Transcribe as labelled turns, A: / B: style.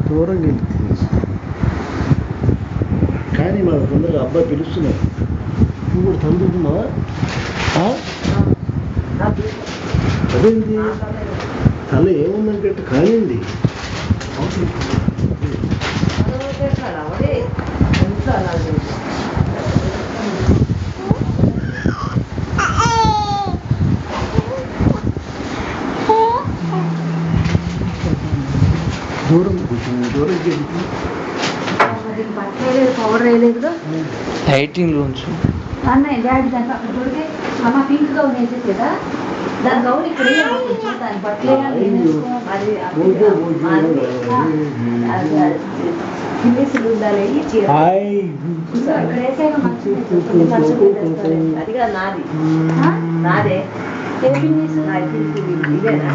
A: దూరంగా వెళ్తుంది కానీ మన తొందరగా అబ్బాయి పిలుస్తున్నావు. నువ్వు కూడా తల్లుతున్నావా? అదేంటి తల ఏముందంటే కానింది. దూరం దూరం
B: పవర్ వేయలేదుగా
C: లైటింగ్ లోంచు
B: అన్నయ్య డాడీ దాంట్లో అక్కడ దొరికే అమ్మ పింక్ గౌన్ వేసేసేదా దాని గౌన్ ఇక్కడ దాని బట్టలే ఉండాలి అదిగా నాది నాదే ఇదేనా